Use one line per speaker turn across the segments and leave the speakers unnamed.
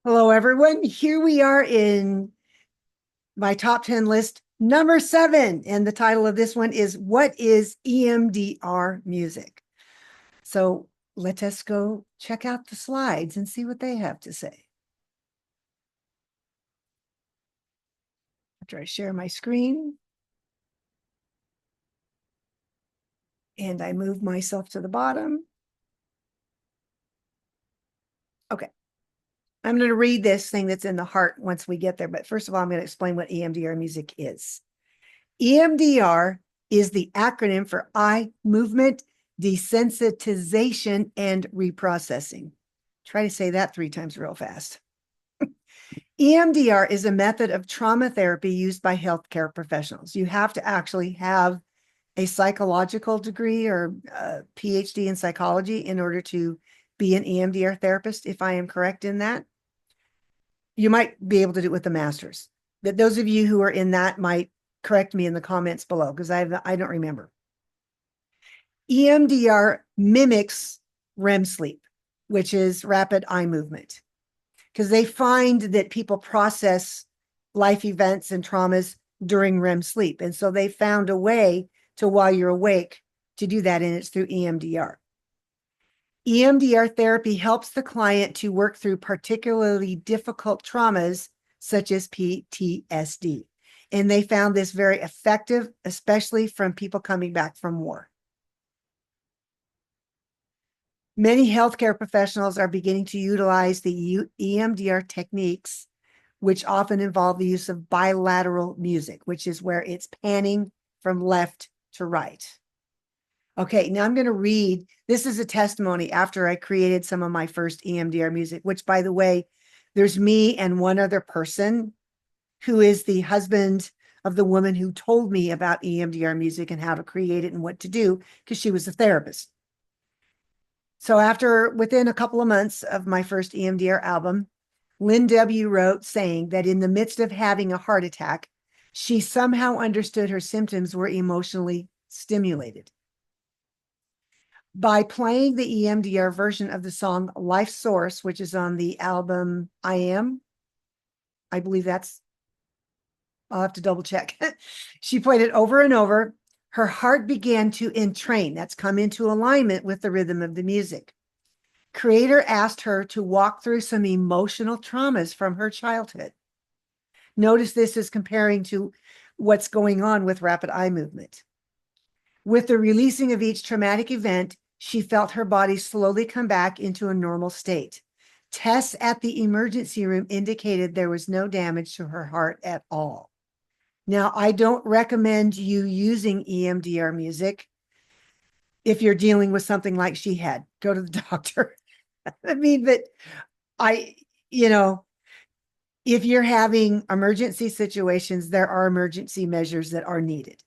Hello, everyone. Here we are in my top 10 list, number 7. And the title of this one is What is EMDR Music? So let us go check out the slides and see what they have to say. After I share my screen and I move myself to the bottom. Okay. I'm going to read this thing that's in the heart once we get there. But first of all, I'm going to explain what EMDR music is. EMDR is the acronym for eye movement desensitization and reprocessing. Try to say that 3 times real fast. EMDR is a method of trauma therapy used by healthcare professionals. You have to actually have a psychological degree or a PhD in psychology in order to be an EMDR therapist, if I am correct in that. You might be able to do it with a master's. But those of you who are in that might correct me in the comments below because I don't remember. EMDR mimics REM sleep, which is rapid eye movement, because they find that people process life events and traumas during REM sleep. And so they found a way to, while you're awake, to do that, and it's through EMDR. EMDR therapy helps the client to work through particularly difficult traumas such as PTSD. And they found this very effective, especially from people coming back from war. Many healthcare professionals are beginning to utilize the EMDR techniques, which often involve the use of bilateral music, which is where it's panning from left to right. Okay, now I'm going to read. This is a testimony after I created some of my first EMDR music, which, by the way, there's me and one other person who is the husband of the woman who told me about EMDR music and how to create it and what to do, because she was a therapist. So within a couple of months of my first EMDR album, Lynn W. wrote saying that in the midst of having a heart attack, she somehow understood her symptoms were emotionally stimulated. By playing the EMDR version of the song Life Source, which is on the album I Am, I believe I'll have to double check. She played it over and over. Her heart began to entrain. That's come into alignment with the rhythm of the music. Creator asked her to walk through some emotional traumas from her childhood. Notice this is comparing to what's going on with rapid eye movement. With the releasing of each traumatic event, she felt her body slowly come back into a normal state. Tests at the emergency room indicated there was no damage to her heart at all. Now, I don't recommend you using EMDR music if you're dealing with something like she had. Go to the doctor. I mean, but if you're having emergency situations, there are emergency measures that are needed.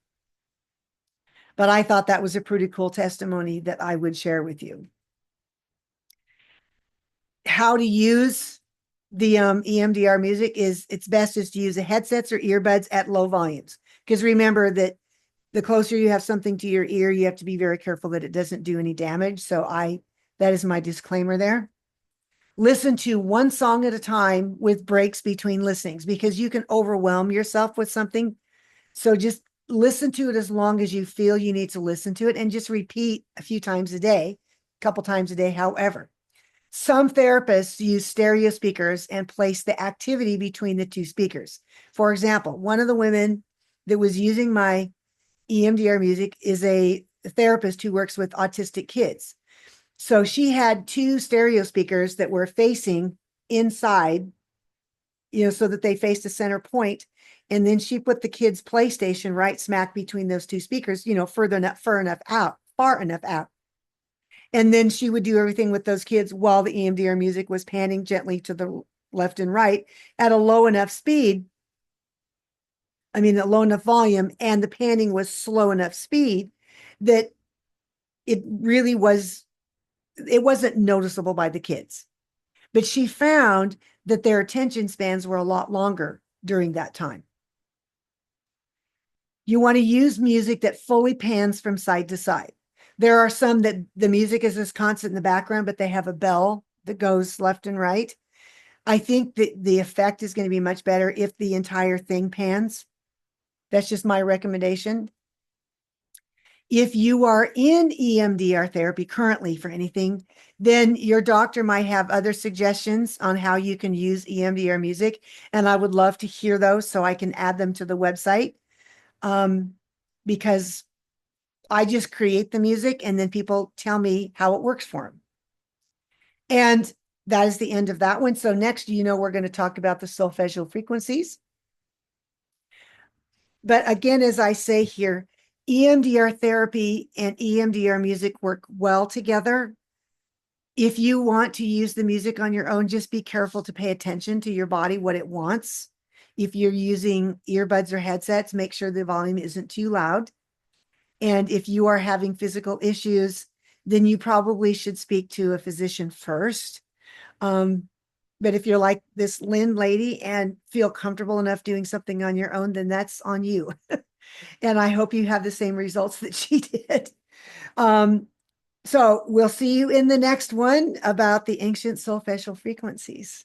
But I thought that was a pretty cool testimony that I would share with you. How to use the EMDR music it's best to use the headsets or earbuds at low volumes. Because remember that the closer you have something to your ear, you have to be very careful that it doesn't do any damage. So that is my disclaimer there. Listen to one song at a time with breaks between listenings, because you can overwhelm yourself with something. So just listen to it as long as you feel you need to listen to it, and just repeat a few times a day, a couple times a day, however. Some therapists use stereo speakers and place the activity between the 2 speakers. For example, one of the women that was using my EMDR music is a therapist who works with autistic kids. So she had 2 stereo speakers that were facing inside, so that they faced a center point. And then she put the kids' PlayStation right smack between those 2 speakers, far enough out. And then she would do everything with those kids while the EMDR music was panning gently to the left and right at a low enough speed. A low enough volume, and the panning was slow enough speed that it wasn't noticeable by the kids. But she found that their attention spans were a lot longer during that time. You want to use music that fully pans from side to side. There are some that the music is just constant in the background, but they have a bell that goes left and right. I think that the effect is going to be much better if the entire thing pans. That's just my recommendation. If you are in EMDR therapy currently for anything, then your doctor might have other suggestions on how you can use EMDR music. And I would love to hear those so I can add them to the website. Because I just create the music and then people tell me how it works for them. And that is the end of that one. So next, we're going to talk about the solfeggio frequencies. But again, as I say here, EMDR therapy and EMDR music work well together. If you want to use the music on your own, just be careful to pay attention to your body, what it wants. If you're using earbuds or headsets, make sure the volume isn't too loud. And if you are having physical issues, then you probably should speak to a physician first. But if you're like this Lynn lady and feel comfortable enough doing something on your own, then that's on you. And I hope you have the same results that she did. So we'll see you in the next one about the ancient solfeggio frequencies.